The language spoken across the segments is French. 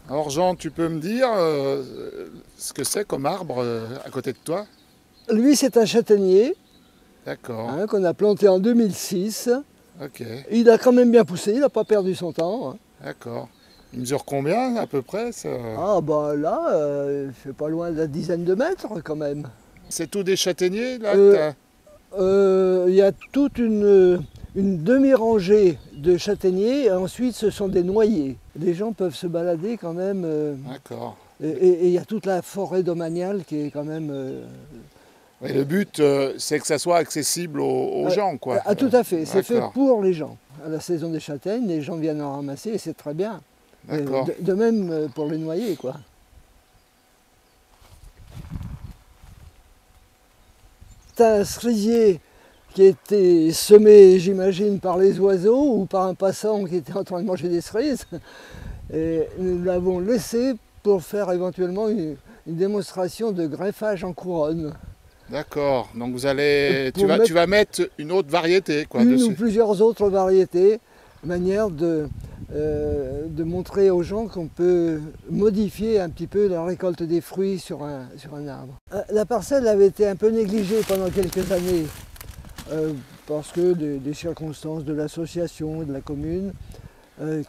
Alors Jean, tu peux me dire ce que c'est comme arbre à côté de toi? Lui, c'est un châtaignier D'accord, qu'on a planté en 2006. ok, Il a quand même bien poussé, il n'a pas perdu son temps. d'accord. Il mesure combien à peu près Ah bah là, il fait pas loin de la dizaine de mètres quand même. C'est tout des châtaigniers là que Euh, t'as. Il y a toute une demi-rangée de châtaigniers et ensuite ce sont des noyers. Les gens peuvent se balader quand même. D'accord. Et il y a toute la forêt domaniale qui est quand même. Et le but, c'est que ça soit accessible aux gens, quoi. Ah, tout à fait, c'est fait D'accord, pour les gens. À la saison des châtaignes, les gens viennent en ramasser et c'est très bien. d'accord. De même pour les noyer, quoi. C'est un cerisier qui a été semé, j'imagine, par les oiseaux ou par un passant qui était en train de manger des cerises. Et nous l'avons laissé pour faire éventuellement une démonstration de greffage en couronne. D'accord. Donc vous allez, Pour tu vas mettre une autre variété, quoi, une ou dessus. plusieurs autres variétés, manière de montrer aux gens qu'on peut modifier un petit peu la récolte des fruits sur un arbre. La parcelle avait été un peu négligée pendant quelques années parce que des circonstances de l'association et de la commune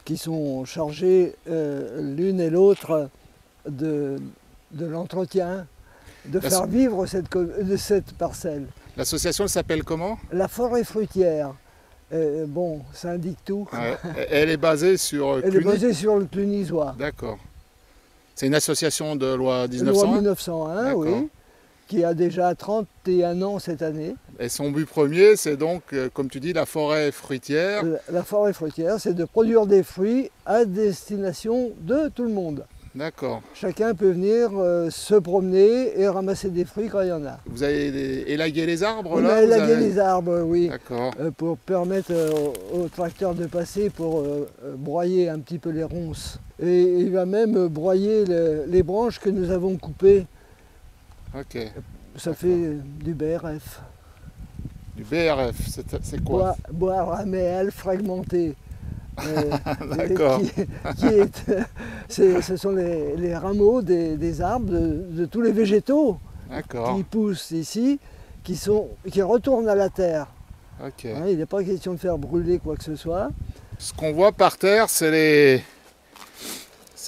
qui sont chargées l'une et l'autre de l'entretien, de faire vivre cette parcelle. L'association elle s'appelle comment? La forêt fruitière. Bon, ça indique tout. Ouais. Elle est basée sur Elle est Cluny? basée sur le clunisois. D'accord. C'est une association de loi Loi 1901? 1901, oui, qui a déjà 31 ans cette année. Et son but premier, c'est donc, comme tu dis, la forêt fruitière. La forêt fruitière, c'est de produire des fruits à destination de tout le monde. D'accord. Chacun peut venir se promener et ramasser des fruits quand il y en a. Vous avez élagué les arbres On là? a élagué les arbres, oui, D'accord. pour permettre au tracteur de passer pour broyer un petit peu les ronces. Et il va même broyer les branches que nous avons coupées. Ok. Ça fait du BRF. Du BRF, c'est quoi? Bois raméal fragmenté. D'accord. Ce sont les rameaux des arbres, de tous les végétaux D'accord. qui poussent ici, qui retournent à la terre. Ok. Hein, il n'est pas question de faire brûler quoi que ce soit. Ce qu'on voit par terre, c'est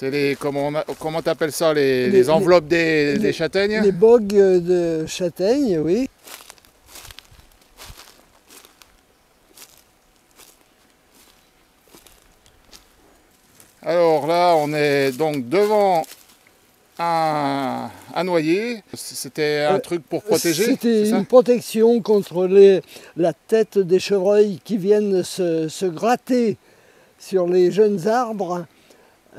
les comment t'appelles ça, les enveloppes des châtaignes? Les bogues de châtaignes, oui. Alors là, on est donc devant un noyer. C'était un truc pour protéger? C'était une protection contre la tête des chevreuils qui viennent se gratter sur les jeunes arbres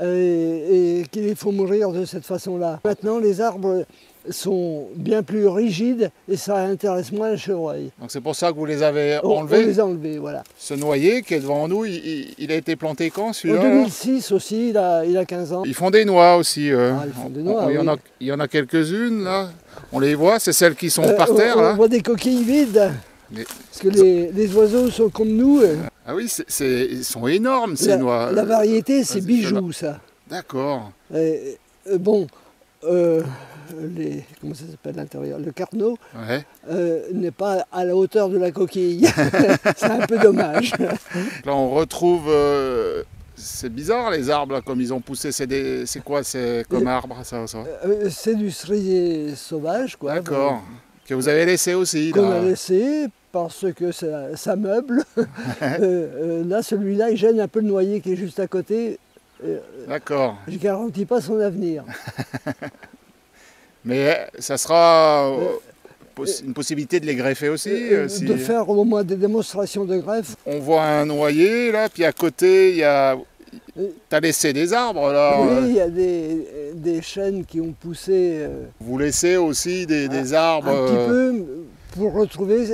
et qu'il faut mourir de cette façon-là. Maintenant, les arbres sont bien plus rigides et ça intéresse moins les chevreuils. Donc c'est pour ça que vous les avez On enlevés? les a enlevés, voilà. Ce noyer qui est devant nous, il a été planté quand En celui-là? 2006 aussi, il a 15 ans. Ils font des noix aussi. Ah, ils font des noix, il y en a quelques-unes là. On les voit, c'est celles qui sont par terre on là. voit des coquilles vides. Parce que les oiseaux sont comme nous. Ah oui, ils sont énormes ces noix. La variété, c'est bijou, ça. D'accord. Bon, comment ça s'appelle à l'intérieur? Le carnot Ouais. n'est pas à la hauteur de la coquille. C'est un peu dommage. Là, on retrouve. C'est bizarre les arbres là, comme ils ont poussé. C'est quoi? C'est comme arbre ça? C'est du cerisier sauvage, quoi. D'accord. Que vous avez laissé aussi. Qu'on a laissé parce que ça meuble. Là, celui-là, il gêne un peu le noyer qui est juste à côté. D'accord. Je ne garantis pas son avenir. Mais ça sera une possibilité de les greffer aussi. De faire au moins des démonstrations de greffe. On voit un noyer là, puis à côté, t'as laissé des arbres là. Oui, il y a des chênes qui ont poussé. Vous laissez aussi des arbres. Un petit peu pour retrouver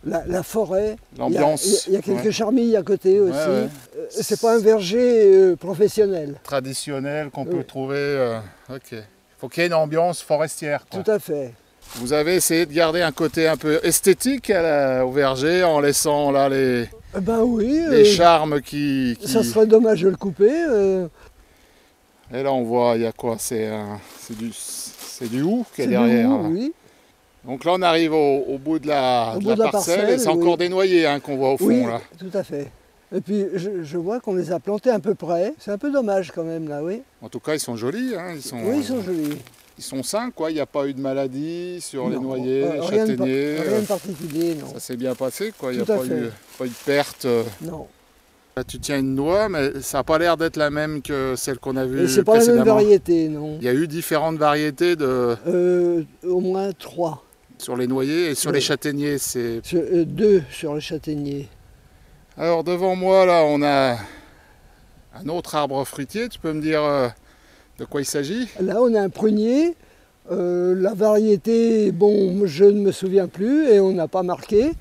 la forêt. L'ambiance. Il y a quelques charmilles à côté aussi. Ouais. C'est pas un verger professionnel. Traditionnel qu'on peut trouver. Ok. Il faut qu'il y ait une ambiance forestière, quoi. Tout à fait. Vous avez essayé de garder un côté un peu esthétique au verger en laissant là les Ben oui. charmes qui... Ça serait dommage de le couper. Et là on voit, il y a quoi? C'est du hou qui est derrière. Hou, Là. oui. Donc là on arrive au bout de la parcelle et c'est oui. encore des noyers hein, qu'on voit au fond Oui, là. tout à fait. Et puis je vois qu'on les a plantés à peu près. C'est un peu dommage quand même là, oui. En tout cas ils sont jolis, hein. Oui, ils sont jolis. Ils sont sains quoi, il n'y a pas eu de maladie sur les Non, noyers, les rien châtaigniers. Rien de particulier, non. Ça s'est bien passé quoi, il n'y a Tout à pas fait. eu de perte. Non. Là, tu tiens une noix mais ça n'a pas l'air d'être la même que celle qu'on a vue Et c'est pas la précédemment. même variété, non. Il y a eu différentes variétés Au moins 3. sur les noyers et sur les châtaigniers. C'est... 2 sur le châtaignier. Alors devant moi là on a un autre arbre fruitier, tu peux me dire de quoi il s'agit? Là on a un prunier. La variété, bon, je ne me souviens plus et on n'a pas marqué.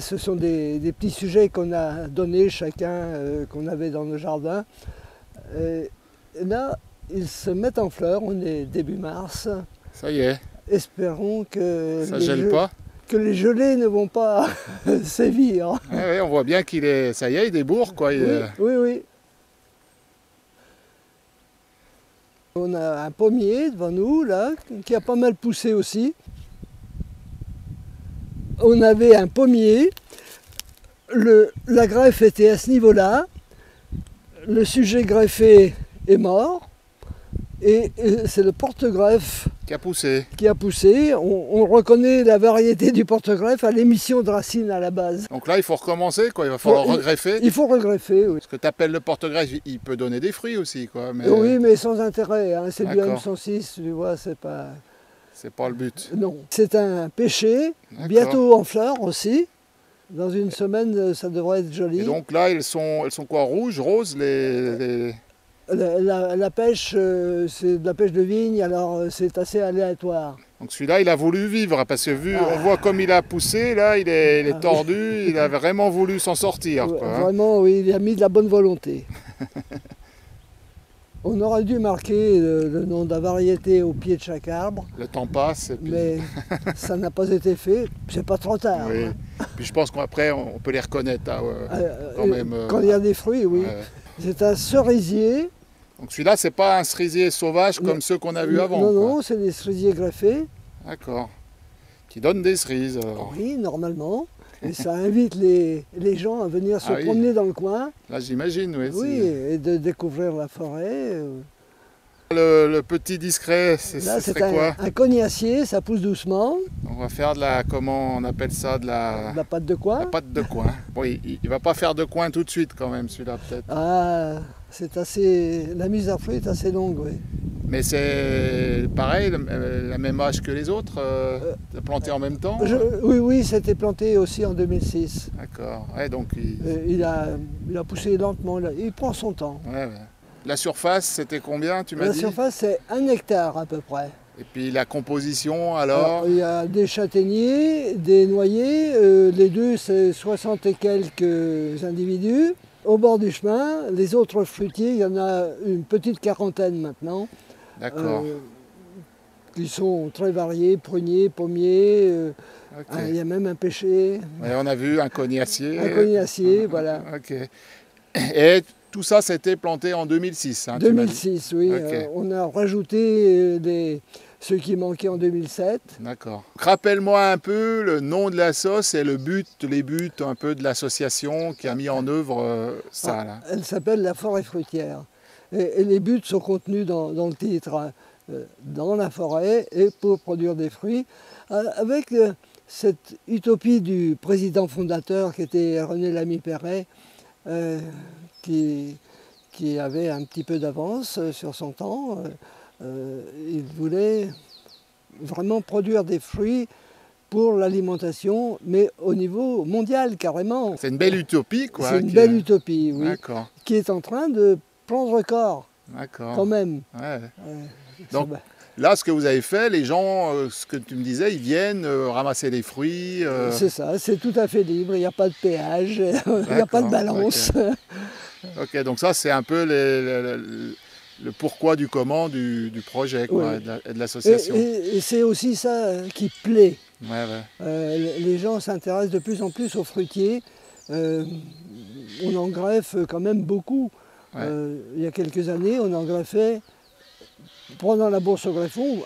Ce sont des petits sujets qu'on a donnés chacun, qu'on avait dans nos jardins. Et là, ils se mettent en fleurs, on est début mars. Ça y est, Espérons que, ça gèle pas. que les gelées ne vont pas sévir. Ouais, on voit bien qu'il est, ça y est, il débourre quoi. Oui. On a un pommier devant nous, là, qui a pas mal poussé aussi. On avait un pommier, la greffe était à ce niveau-là, le sujet greffé est mort, et c'est le porte-greffe Qui a poussé. qui a poussé. On reconnaît la variété du porte-greffe à l'émission de racines à la base. Donc là il faut recommencer quoi, il va falloir regreffer. Il faut regreffer, oui. Ce que tu appelles le porte-greffe, il peut donner des fruits aussi quoi. Mais Oui, mais sans intérêt, hein. C'est du D'accord. M106, tu vois, c'est pas... c'est pas le but. Non, c'est un pêcher, D'accord. bientôt en fleurs aussi. Dans une semaine, ça devrait être joli. Et donc là elles sont quoi, rouges, roses les... La pêche, c'est de la pêche de vigne, alors c'est assez aléatoire. Donc celui-là il a voulu vivre parce que on voit comme il a poussé, là il est tordu, il a vraiment voulu s'en sortir. Quoi, hein. Vraiment, oui, il a mis de la bonne volonté. On aurait dû marquer le nom de la variété au pied de chaque arbre, Le temps passe et puis... mais ça n'a pas été fait. C'est pas trop tard. Oui. Hein. Puis je pense qu'après on peut les reconnaître hein, quand même. Quand il y a des fruits, oui. Ouais. C'est un cerisier. Donc celui-là c'est pas un cerisier sauvage comme ceux qu'on a vus avant. Non, quoi. non, c'est des cerisiers greffés. D'accord. Qui donne des cerises. Oui, normalement. Et ça invite les gens à venir se promener dans le coin. Là j'imagine, oui. Oui, et de découvrir la forêt. Le petit discret, ce serait quoi? Un cognacier, ça pousse doucement. On va faire de la, comment on appelle ça, de la pâte de coin. La pâte de coin. Bon, il va pas faire de coin tout de suite quand même celui-là peut-être. Ah, c'est assez... La mise à fruit est assez longue, oui. Mais c'est pareil, la même âge que les autres, planté en même temps? Oui, c'était planté aussi en 2006. D'accord, ouais, donc il a poussé lentement, il prend son temps. Ouais. La surface, c'était combien, tu m'as dit? La surface, c'est 1 hectare à peu près. Et puis la composition, alors il y a des châtaigniers, des noyers, les deux, c'est 60 et quelques individus. Au bord du chemin, les autres fruitiers, il y en a une petite quarantaine maintenant. D'accord. Qui sont très variés, pruniers, pommiers, Okay. il y a même un pêcher. Ouais, on a vu un cognacier. Un cognacier, voilà. Ok. Et tout ça, c'était planté en 2006. Hein, 2006, oui. Okay. On a rajouté ceux qui manquaient en 2007. D'accord. Rappelle-moi un peu le nom de la sauce et les buts un peu de l'association qui a mis en œuvre ça. Là. Elle s'appelle la forêt fruitière. Et les buts sont contenus dans le titre. Dans la forêt et pour produire des fruits. Avec cette utopie du président fondateur qui était René Lamy-Perret, qui avait un petit peu d'avance sur son temps. Il voulait vraiment produire des fruits pour l'alimentation, mais au niveau mondial carrément. C'est une belle utopie, quoi. C'est une belle utopie, oui. D'accord. Qui est en train de prendre corps, quand même. Ouais. Donc là, ce que vous avez fait, les gens, ce que tu me disais, ils viennent ramasser les fruits. C'est ça, c'est tout à fait libre, il n'y a pas de péage, il n'y a pas de balance. Ok, donc ça c'est un peu le pourquoi du comment du projet quoi, oui. Et de l'association. Et c'est aussi ça qui plaît. Ouais. Les gens s'intéressent de plus en plus aux fruitiers. On en greffe quand même beaucoup. Ouais. Il y a quelques années, on en greffait, pendant la bourse au greffon,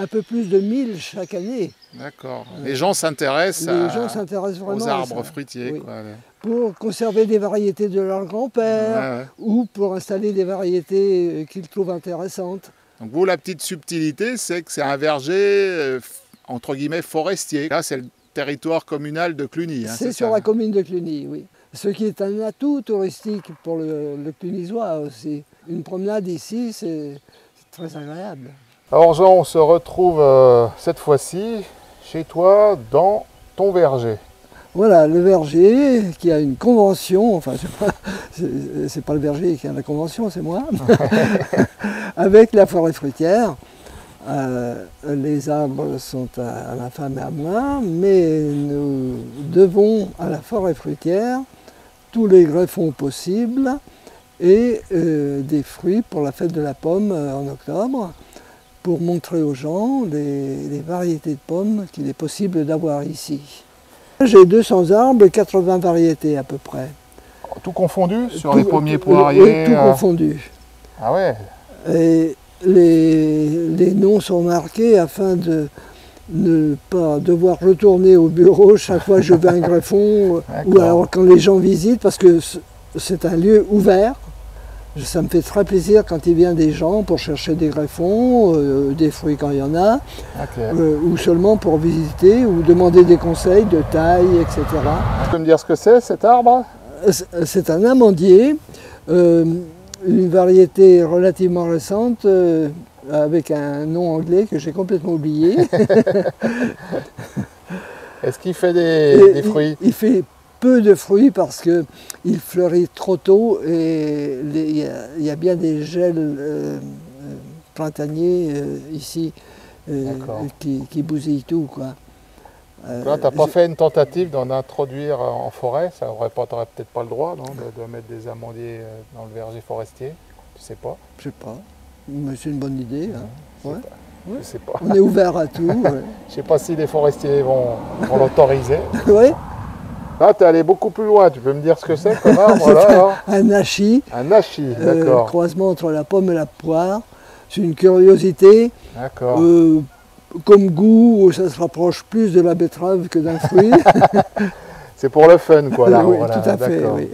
un peu plus de 1000 chaque année. D'accord. Les gens s'intéressent Les gens s'intéressent vraiment aux à arbres ça. fruitiers. Oui. Quoi. Pour conserver des variétés de leur grand-père, Ouais. ou pour installer des variétés qu'ils trouvent intéressantes. Donc vous, la petite subtilité, c'est que c'est un verger, entre guillemets, forestier. Là, c'est le territoire communal de Cluny. Hein, c'est sur ça la commune de Cluny, oui. Ce qui est un atout touristique pour le Clunisois aussi. Une promenade ici, c'est très agréable. Alors Jean, on se retrouve cette fois-ci chez toi dans ton verger. Voilà, le verger qui a une convention, enfin c'est pas le verger qui a la convention, c'est moi, avec la forêt fruitière. Les arbres sont à ma femme et à moi, mais nous devons à la forêt fruitière tous les greffons possibles et des fruits pour la fête de la pomme en octobre, pour montrer aux gens les variétés de pommes qu'il est possible d'avoir ici. J'ai 200 arbres et 80 variétés à peu près. Tout confondu sur les pommiers poiriers? Oui, tout confondu. Ah ouais. Et les noms sont marqués afin de ne pas devoir retourner au bureau chaque fois que je veux un greffon, ou alors quand les gens visitent, parce que c'est un lieu ouvert. Ça me fait très plaisir quand il vient des gens pour chercher des greffons, des fruits quand il y en a, ou seulement pour visiter ou demander des conseils de taille, etc. Tu peux me dire ce que c'est cet arbre? C'est un amandier, une variété relativement récente, avec un nom anglais que j'ai complètement oublié. Est-ce qu'il fait des fruits? Il fait peu de fruits parce qu'il fleurit trop tôt et il y a bien des gels printaniers ici qui bousillent tout, quoi. Là, tu n'as pas fait une tentative d'en introduire en forêt? Ça t'aurais peut-être pas le droit, non, de mettre des amandiers dans le verger forestier? Tu sais pas? Je sais pas, mais c'est une bonne idée. Hein. Ouais. Ouais. Je sais pas. On est ouvert à tout. Ouais. Je sais pas si les forestiers vont l'autoriser. Oui. Là, tu es allé beaucoup plus loin. Tu peux me dire ce que c'est comme arbre là? Un hachis. Un hachis, d'accord. Croisement entre la pomme et la poire. C'est une curiosité. D'accord. Comme goût, ça se rapproche plus de la betterave que d'un fruit. C'est pour le fun, quoi, l'arbre. Oui, tout à fait, oui.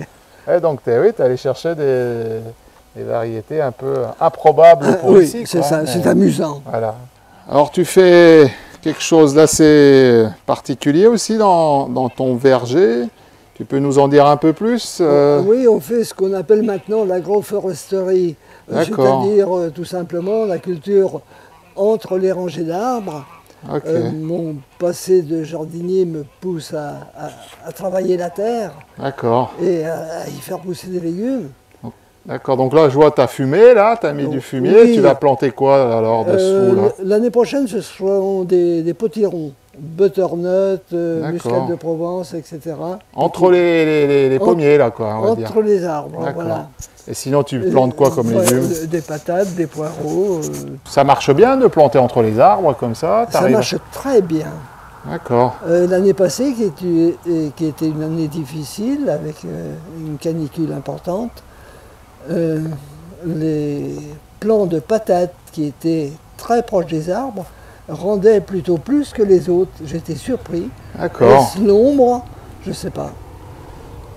Et donc, tu es allé chercher des variétés un peu improbables pour ici. C'est ça, c'est amusant. Voilà. Alors, tu fais quelque chose d'assez particulier aussi dans ton verger. Tu peux nous en dire un peu plus? Oui, on fait ce qu'on appelle maintenant l'agroforesterie. C'est-à-dire tout simplement la culture entre les rangées d'arbres. Mon passé de jardinier me pousse à travailler la terre et à y faire pousser des légumes. D'accord, donc là je vois tu as fumé, là, tu as mis du fumier, oui. Tu vas planter quoi alors dessous? L'année prochaine ce seront des potirons, butternut, muscade de Provence, etc. Entre les pommiers là, quoi, on va dire. Entre les arbres, voilà. Et sinon tu plantes quoi comme légumes? Des patates, des poireaux. Ça marche bien de planter entre les arbres comme ça? Ça marche très bien. D'accord. L'année passée, qui était une année difficile, avec une canicule importante, les plants de patates qui étaient très proches des arbres rendaient plutôt plus que les autres. J'étais surpris. D'accord. Est-ce l'ombre? Je ne sais pas.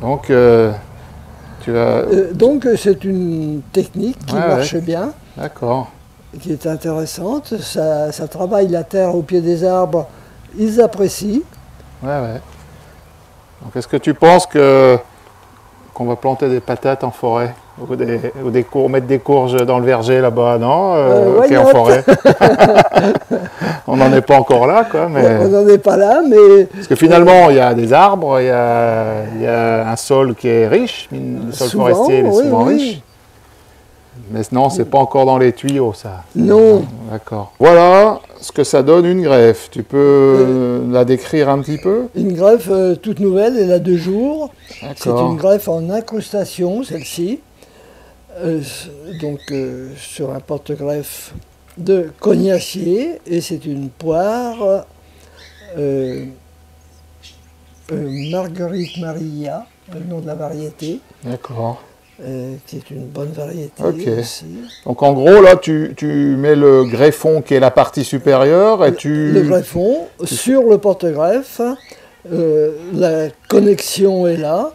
Donc, donc c'est une technique qui marche bien. D'accord. Qui est intéressante. Ça travaille la terre au pied des arbres. Ils apprécient. Ouais. Donc est-ce que tu penses qu'on va planter des patates en forêt? Ou mettre des courges dans le verger là-bas, non? Qui est en forêt. On n'en est pas encore là, quoi. Mais... On n'en est pas là, mais... Parce que finalement, il y a des arbres, il y a un sol qui est riche, le sol forestier est souvent riche. Mais non, c'est pas encore dans les tuyaux, ça. Non. D'accord. Voilà ce que ça donne une greffe. Tu peux la décrire un petit peu? Une greffe toute nouvelle, elle a 2 jours. C'est une greffe en incrustation, celle-ci. Sur un porte-greffe de cognacier. Et c'est une poire Marguerite Maria, le nom de la variété. D'accord. qui est une bonne variété aussi. Donc en gros, là, tu mets le greffon qui est la partie supérieure et Le greffon sur le porte-greffe, la connexion est là,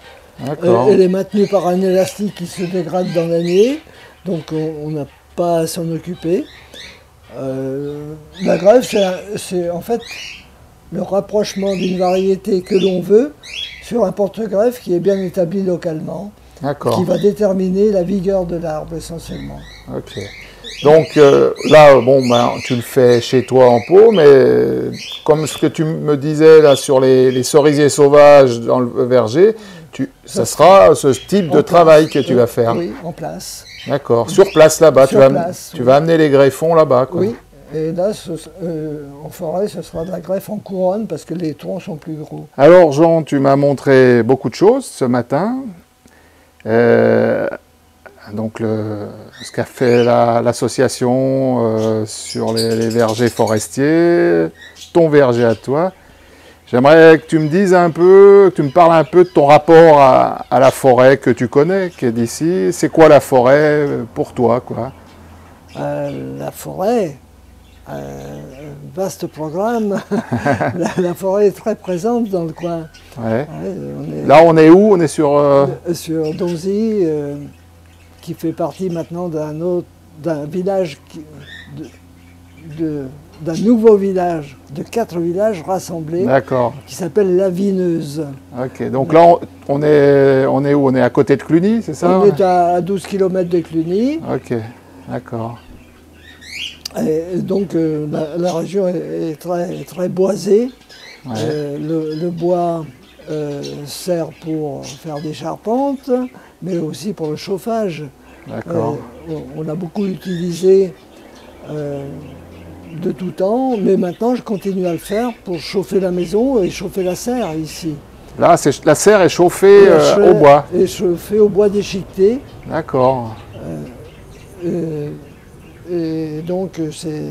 elle est maintenue par un élastique qui se dégrade dans l'année, donc on n'a pas à s'en occuper. La greffe, c'est en fait le rapprochement d'une variété que l'on veut sur un porte-greffe qui est bien établi localement, qui va déterminer la vigueur de l'arbre essentiellement. Ok. Donc là, bon, ben, tu le fais chez toi en pot, mais comme ce que tu me disais là sur les cerisiers sauvages dans le verger, ça sera ce type de travail que tu vas faire. Oui, en place. D'accord. Sur place là-bas, tu vas amener les greffons là-bas. Oui. Et là, en forêt, ce sera de la greffe en couronne parce que les troncs sont plus gros. Alors Jean, tu m'as montré beaucoup de choses ce matin. Donc ce qu'a fait l'association sur les vergers forestiers, ton verger à toi. J'aimerais que tu me dises un peu, que tu me parles un peu de ton rapport à la forêt que tu connais, qui est d'ici. C'est quoi la forêt pour toi, quoi? La forêt, vaste programme. la forêt est très présente dans le coin. Ouais. Là, on est où? On est sur sur Donzy, qui fait partie maintenant d'un village, d'un nouveau village, de 4 villages rassemblés, qui s'appelle La Vineuse. Ok, donc là, on est où? On est à côté de Cluny, c'est ça? On est à 12 km de Cluny. Ok, d'accord. Et donc la région est très boisée. Le bois sert pour faire des charpentes, mais aussi pour le chauffage. D'accord. On a beaucoup utilisé de tout temps, mais maintenant je continue à le faire pour chauffer la maison et chauffer la serre ici. Là, la serre est chauffée au bois. Et chauffée au bois déchiqueté. D'accord. Et donc c'est...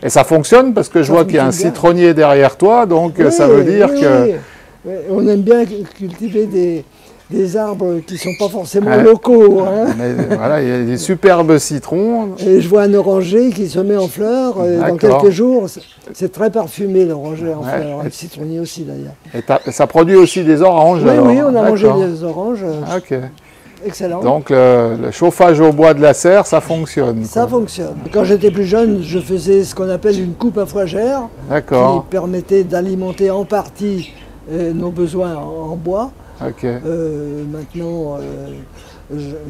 Et ça fonctionne parce que je vois qu'il y a un citronnier derrière toi, donc ça veut dire que... Oui. On aime bien cultiver des arbres qui ne sont pas forcément locaux. Hein. Mais, voilà, il y a des superbes citrons. Et je vois un oranger qui se met en fleurs. Dans quelques jours, c'est très parfumé l'oranger en fleurs. Le citronnier aussi d'ailleurs. Et ça produit aussi des oranges? Oui, on a mangé des oranges. Ok. Excellent. Donc le chauffage au bois de la serre, ça fonctionne. Ça fonctionne. Quand j'étais plus jeune, je faisais ce qu'on appelle une coupe à fougère, qui permettait d'alimenter en partie nos besoins en bois. Maintenant,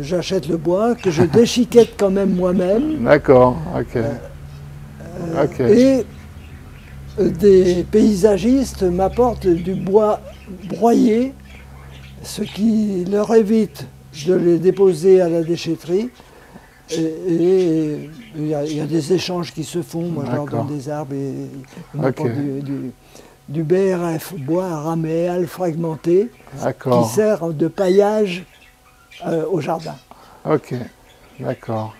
j'achète le bois que je déchiquette quand même moi-même. D'accord, Et des paysagistes m'apportent du bois broyé, ce qui leur évite de les déposer à la déchetterie. Et il y a des échanges qui se font. Moi, je leur donne des arbres et ils m'apportent du BRF, bois raméal fragmenté, qui sert de paillage au jardin. Ok, d'accord.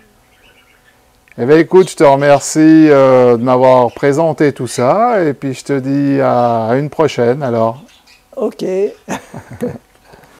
Eh bien écoute, je te remercie de m'avoir présenté tout ça et puis je te dis à une prochaine alors. Ok.